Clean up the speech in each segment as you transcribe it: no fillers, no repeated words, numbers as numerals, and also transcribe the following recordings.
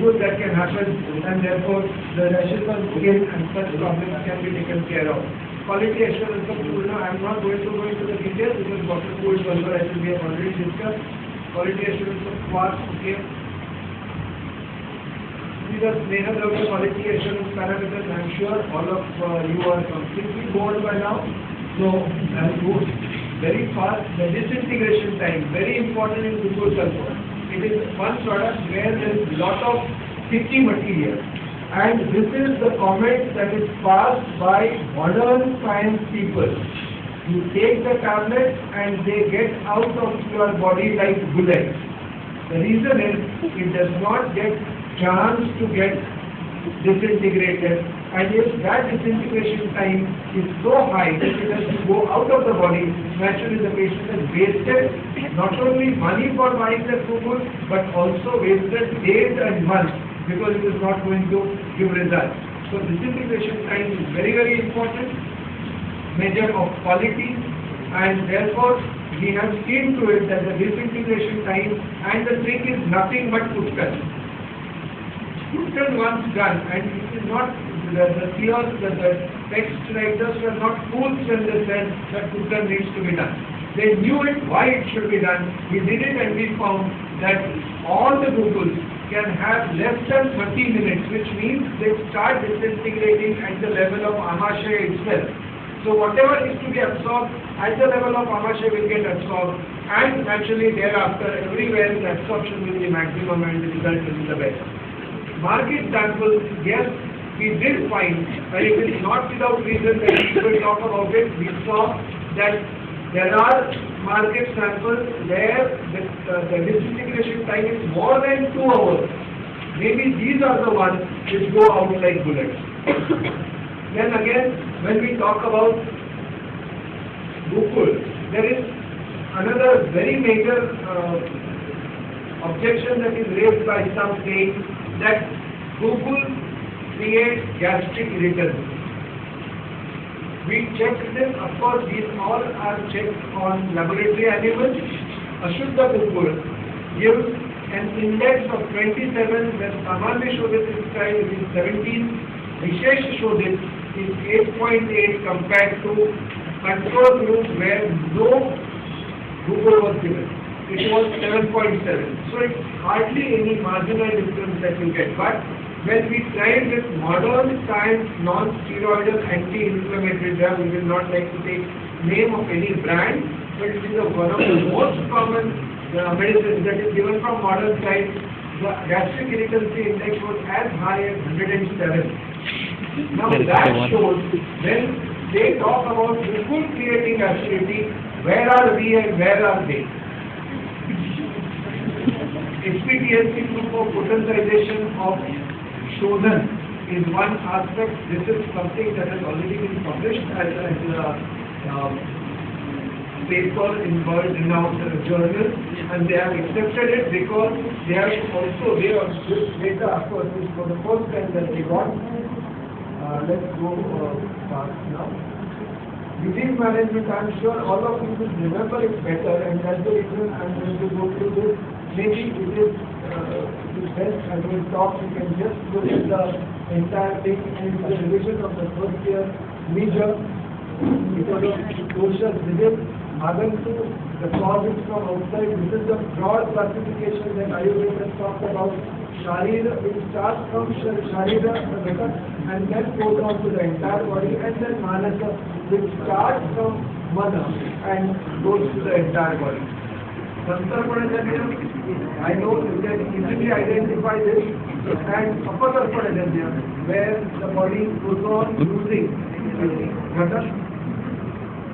good that can happen, and therefore the rashes on skin and such problems can be taken care of. Quality assurance of food. Now, I am not going to go into the details because Dr. Food Valvar, I think we have already discussed. Quality assurance of quartz, okay. These are Sneha Dravya quality assurance parameters. I am sure all of you are completely bored by now. So, I'll go very fast. The disintegration time, very important in glucose sulfur. It is one product where there is lot of sticky material. And this is the comment that is passed by modern science people. You take the tablet and they get out of your body like bullets. The reason is it does not get chance to get disintegrated, and if that disintegration time is so high that it has to go out of the body, naturally the patient has wasted not only money for buying the food but also wasted days and months because it is not going to give results. So disintegration time is very, very important measure of quality, and therefore we have seen to it that the disintegration time, and the trick is nothing but Utkan. Utkan once done, and it is not the text writers were not fools when they said that Utkan needs to be done. They knew it, why it should be done. We did it and we found that all the guguls can have less than 30 minutes, which means they start disintegrating at the level of amashay itself. So whatever is to be absorbed at the level of amashay will get absorbed, and naturally thereafter everywhere the absorption will be maximum and the result will be the best. Market samples, yes, we did find, and it is not without reason that people talk about it. We saw that there are market samples where the disintegration time is more than 2 hours. Maybe these are the ones which go out like bullets. Then again, when we talk about Gokul, there is another very major objection that is raised by some saying that Gokul creates gastric irritants. We checked this, of course these all are checked on laboratory animals. Ashuddha Gokul gives an index of 27, when Samanya Shodhit is 17, Vishesh Shodhit is 8.8 compared to control group where no Gokul was given. It was 7.7. So it's hardly any marginal difference that you get. But when we tried with modern science non-steroidal anti-inflammatory drug, we will not like to take name of any brand, but it is one of the most common medicines that is given from modern science. The gastric irritancy index was as high as 107. Now that shows when they talk about Gokul creating acidity, where are we and where are they? HPTLC group of potentization of Shodhan is one aspect. This is something that has already been published as a paper in world-renowned journal, and they have accepted it because they have also, this data, of course, is for the first time that they got. Let's go fast now. Disease management, I am sure all of you will remember it better, and that's the reason I am going to go through this. Maybe it is best as we talk, you can just look at the entire thing, and the revision of the first year major because of social disease, Agantu, the causes from outside. This is the broad classification that Ayurveda has talked about. Sharira, it starts from Sharira, and then goes on to the entire body, and then Manasa, which starts from Mana and goes to the entire body. Santarpanajanya, I know you can easily identify this, and Apatarpanajanya, where the body goes on losing Ghata.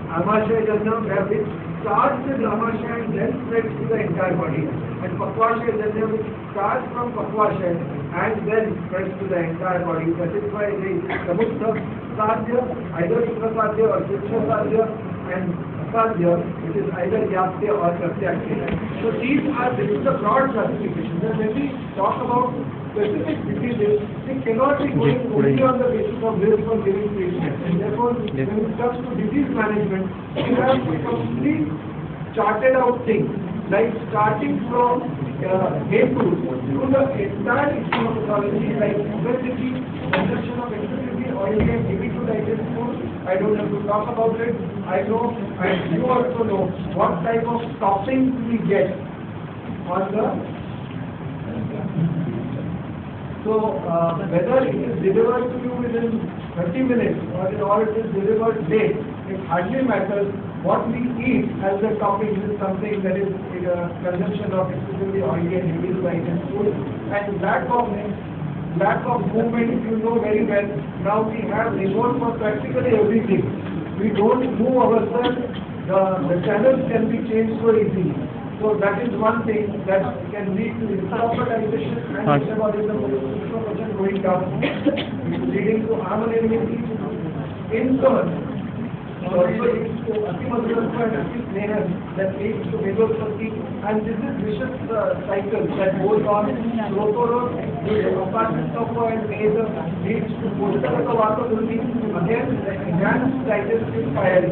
Amashayajanya, where it starts with Amashaya and then spreads to the entire body. And Pakvashayajanya, which starts from Pakvashaya and then spreads to the entire body. That is why the Samutta Sadhya, either Suprasadhya or Shiksha Sadhya, and Sadhya, which is either Yaptya or Pratyakya. So this is the broad classification. Then when we talk about specific diseases, they cannot be going only on the basis of this for giving treatment. And therefore, when it comes to disease management, we have complete charted out things, like starting from Hetu to the entire issue of policy like obesity, consumption of excessively oily and heavy to digest food. I don't have to talk about it. I know, and you also know what type of toppings we get on the. So whether it is delivered to you within 30 minutes or it is delivered late, it hardly matters. What we eat as a topping is something that is consumption of excessively oily and heavy to digest food, and lack of movement, you know very well. Now we have remote for practically everything. We don't move ourselves, the channels can be changed so easily. So that is one thing that can lead to improper digestion and metabolism going down, leading to harmonization, in turn, also leads to Atimadurasva and Atisnehan that leads to Megopathy, and this is vicious cycle that goes on. Rotorot, apartment of and Meza leads to Postaraka Vatadurti, again enhanced digestive fire,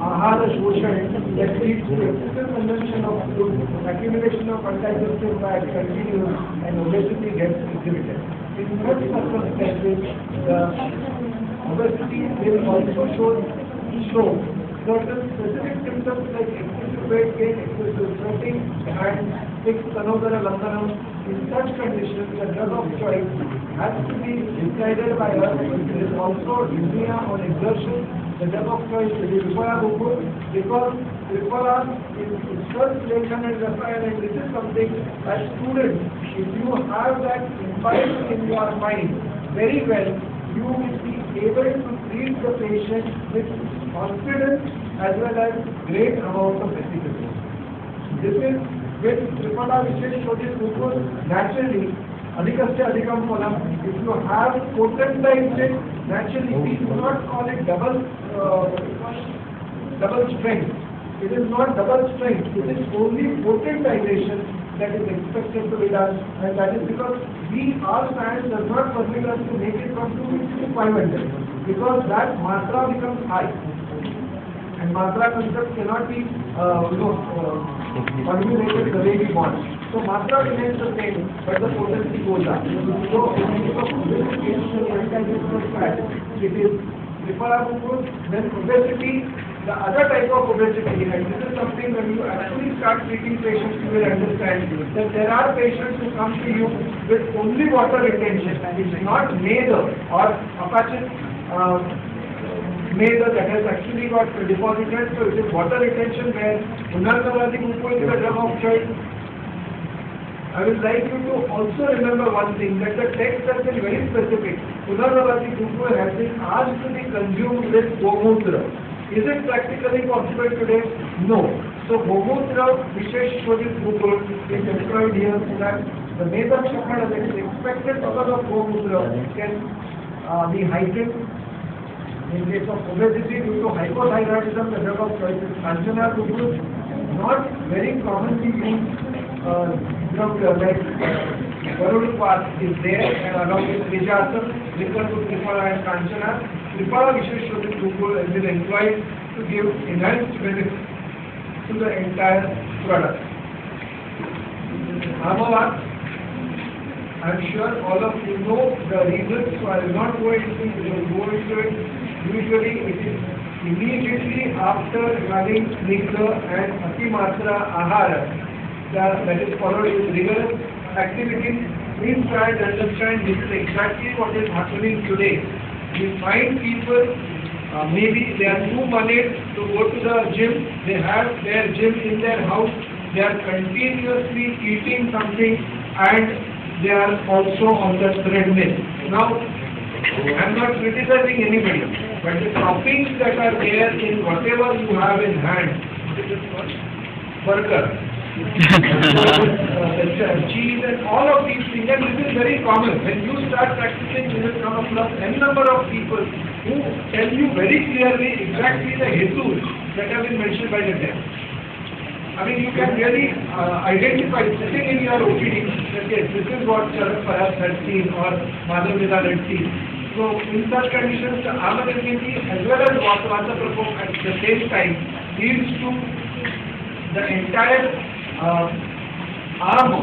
Ahara Shoshan that leads to excessive consumption of food, accumulation of undigested fat continues, and obesity gets exhibited. In such circumstances, the obesity will also show certain specific symptoms like excessive weight gain, excessive sweating, and fixed Kanodara Landanam. In such conditions, the drug of choice has to be decided by us. It is also dyspnea on exertion. The drug of choice is Rifampicin, because Rifampicin is first relation and Rasayan, and this is something as students, if you have that imbibed in your mind very well, you will be able to treat the patient with confidence as well as great amount of efficacy. This is with Triphala Vishesh Sodium Glucose, naturally, Adhikasya Adhikam Phalam, if you have potent diet, naturally we do not call it double strength. It is not double strength, it is only potent dilatation that is expected to be done, and that is because our science does not permit us to make it from 250 to 500, because that matra becomes high, and matra concept cannot be formulated the way we want. So matra remains the same, but the potency goes up. So in case of obesity, anti-digestive fat, it is Rifampicin, then obesity. The other type of obesity, and this is something when you actually start treating patients, you will understand that there are patients who come to you with only water retention, and it's not Meza or Apache Meza that has actually got deposited, so it is water retention where Punarnavati Glucose is the drug of choice. I would like you to also remember one thing, that the text has been very specific. Punarnavati Glucose has been asked to be consumed with Gomutra. Is it practically possible today? No. So Gomutra Vishesh Sodium Glucose is employed here so that the Meza shipment that is expected because of Gomutra can be heightened. In case of obesity due to hypothyroidism, the drug of choice is Kanchana Glucose, not very commonly used drug like Varunupad is there, and along with Vijasam, Vikram, Triphala and Kanchana. Triphala Vishesh Sodium Glucose has been employed to give enhanced benefit to the entire product. Amavad, I am sure all of you know the reasons, so I will not go into it. Usually it is immediately after having Nigla and Atimatra Ahara that is followed with rigorous activities. Please try to understand this is exactly what is happening today. We find people, maybe they are too moneyed to go to the gym, they have their gym in their house, they are continuously eating something and they are also on the treadmill. Now, I am not criticizing anybody, but the toppings that are there in whatever you have in hand, burger, cheese and all of these things, and this is very common. When you start practicing, you will come across n number of people who tell you very clearly exactly the hetus that have been mentioned by the text. I mean, you can really identify sitting in your OPD that yes, this is what Sharad Parab had seen or Madhav Vidal had seen. So in such conditions, the Amadagati as well as Vata Prabhu at the same time leads to the entire arm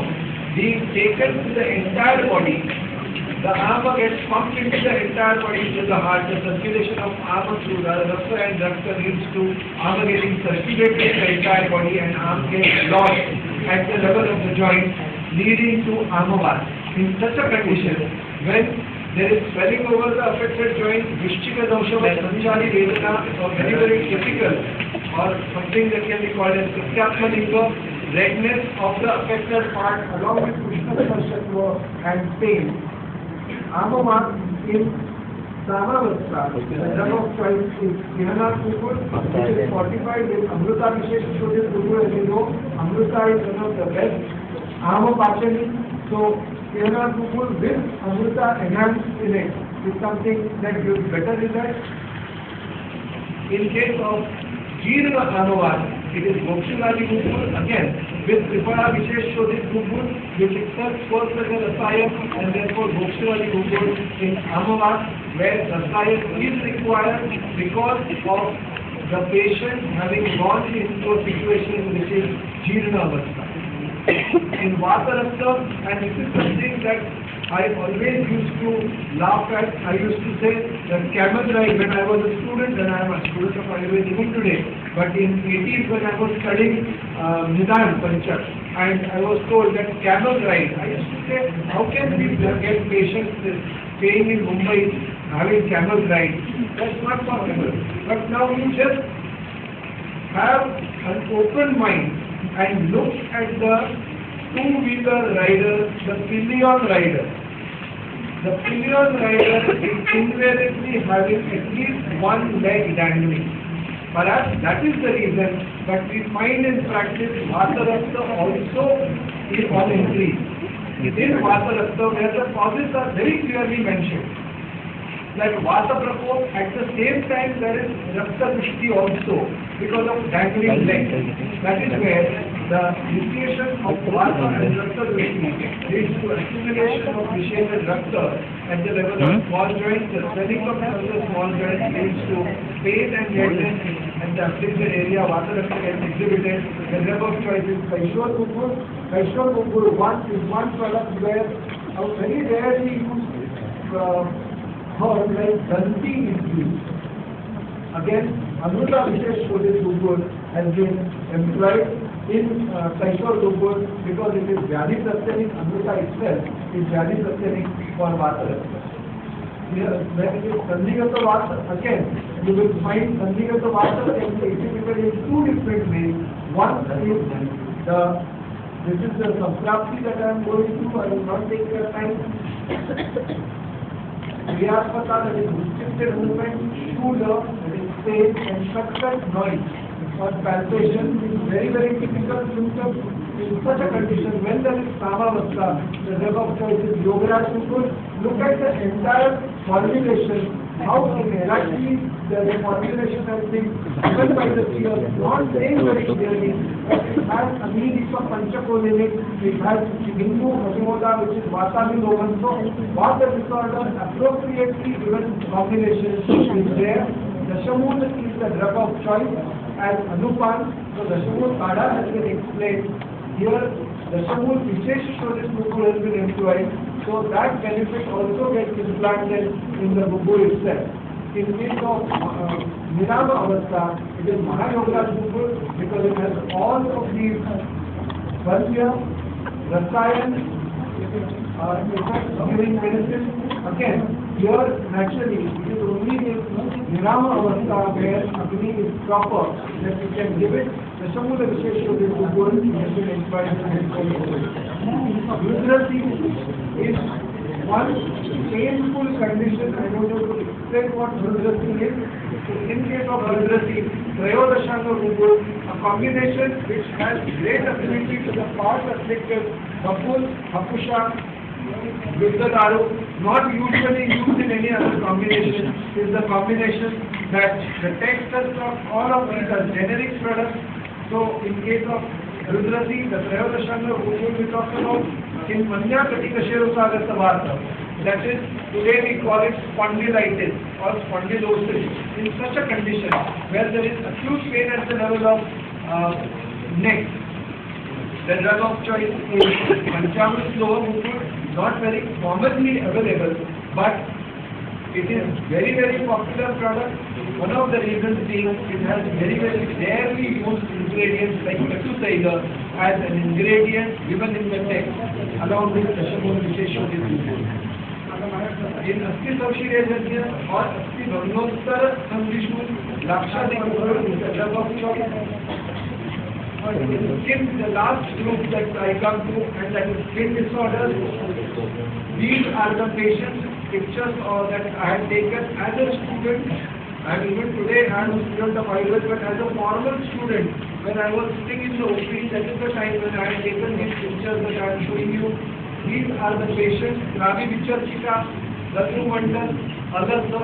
being taken to the entire body the ama gets pumped into the entire body, to the heart, the circulation of ama through the rakta and rakta leads to ama getting circulated in the entire body and arm gets lost at the level of the joint, leading to amavas. In such a condition, when there is swelling over the affected joint, Vrishchika Doshava Sanchari Vedana, or very, very critical, or something that can be called as Pratyatmalinga, redness of the affected part along with Krishna Sparshakva and pain. Amava in Samavastra, the drug of choice is Kirana Kukur, which is fortified with Amruta Vishesha Shodhit Kukur, as you know. Amruta is one of the best. Amapachani, so Kirana Kukur with Amruta enhanced in it is something that gives better results. In case of Jirna Amavas, it is Gokshulali Kukur, again, with Tripara Vishesh Shodhit Kukur, which accepts first as a Rasayam and therefore Gokshulali Kukur in Amavas, where Rasayam is required because of the patient having gone into a situation which is Jirna Avastha. In Vatarastha, and this is something that I always used to laugh at. I used to say that camel ride when I was a student, and I am a student of Ayurveda even today, but in 80s when I was studying Nidan Panchak, and I was told that camel ride, I used to say, how can we get patients staying in Mumbai having camel ride? That's not possible. But now you just have an open mind and look at the two-wheeler rider, the pillion rider. The pillion rider is invariably having at least one leg dangling. Perhaps that is the reason, but we find in practice Vatarastha also is on increase. In Vatarastha, where the causes are very clearly mentioned, like Vata Prakop, at the same time there is Rakta Vrishti also, because of dangling legs. That is where the initiation of Vata and Rakta Vrishti leads to accumulation of Vishesha and Rakta at the level of small joints. The swelling of the small joints leads to pain and redness, and the afflicted area Vata Rakta gets exhibited. The drug of choice is Kaishwar Kukur. Kaishwar Kukur is one product where a very rarely used herb like Danti is used. Again, Amruta Vishesh Shodhit Kukur has been employed in Kaishwar Kukur because it is Vyadhi Pratyanic. Amruta itself is Vyadhi Pratyanic for Vata. Here, when it is Sandhigata Vata, again, you will find Sandhigata Vata typically in two different ways. One is this is the Samprapti that I am going through. I will not take your time. Kriyaspata, that is restricted movement, Shula, that is pain, and Shaktat, noise or palpation is very, very typical symptom. In such a condition, when there is Samavastha, the drug of choice is Yogaraj Kukur. Look at the entire formulation, how exactly the formulation has been given by the seer, not saying very clearly, but it has Aminipa Panchakolinic, it has Hindu Hashimoda, which is Vatami Logan. So, Vata disorder appropriately given combination is there. Dashamul is the drug of choice as Anupan. So, Dashamul Kada has been explained. Here, Dashamul Vishesh Shodhit Kukur has been employed. So, that benefit also gets implanted in the Kukur itself. In case of Nirama Avastha, it is Mahayoga Kukur because it has all of these Valya, Rasayan, effects giving medicine. Again, here naturally it is only in Nirama Avastha where Agni is proper that you can give it. The Shamula Vishesha Shodhit Kukur has been employed in Rudrasi is one painful condition. I don't know to explain what Rudrasi is. So in case of Rudrasi, Trayodashanga Kukur, a combination which has great affinity to the part afflicted, Bapul, Hapusha, Viddadaru, not usually used in any other combination, is the combination that the text of all of these are generic products. So in case of Rudrasi, the Trayodashanga Kukur we talk about, in Manya Katikasherusagata Vata, that is, today we call it spondylitis or spondylosis. In such a condition where there is acute pain at the level of neck, The drug of choice is Panchamrit Loha Mukut, not very commonly available, but it is very, very popular product. One of the reasons being it has very, very rarely used ingredients like Metusaida as an ingredient given in the text along with Dashamon Visheshon is used. In Asti Savshirejanya or Asti Bhagnottar Samvishnu Lakshadip is the drug of choice. Skin, the last group that I come to, and that is skin disorders. These are the patients' pictures that I had taken as a student, and even today I am a student of Ayurveda, but as a formal student, when I was sitting in the OP, that is the time when I had taken these pictures that I am showing you. These are the patients, Ravi Vicharchika, Latru Mandal, Alasya,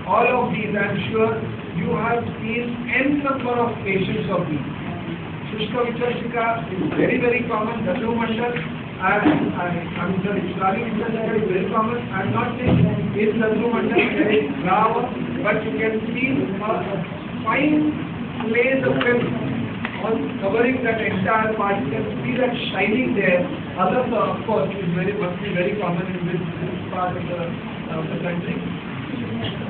all of these I am sure you have seen n number of patients of these. Shushka Vicharchika is very, very common. Latru Mandal, I'm sorry, Ravi Vicharchika is very common. I am not saying it's Latru Mandal, there is Rava, but you can see a fine glaze of film on covering that entire part. You can see that shining there. Others, of course, must be very common in this part of the country.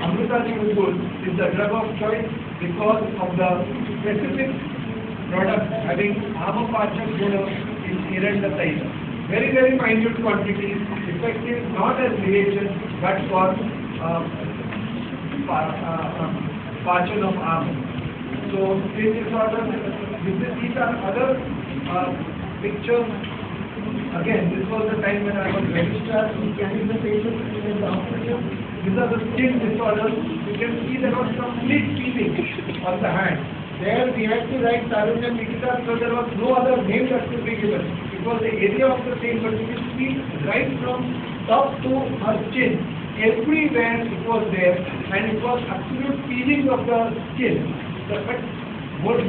Amrutali Mukul is the drug of choice because of the specific product having Amapachak Guna in Irandasaida. Very, very minute quantities, effective not as reagent but for Pachan of Ama. So, skin disorders, these are other pictures. Again, this was the time when I was registered in scanning the patients in the hospital. These are the skin disorders. You can see there was complete peeling on the hand. There we had to write Tarunya Mikita, so there was no other name that could be given. It was the area of the same, but you can see right from top to her chin. Everywhere it was there, and it was absolute peeling of the skin. But most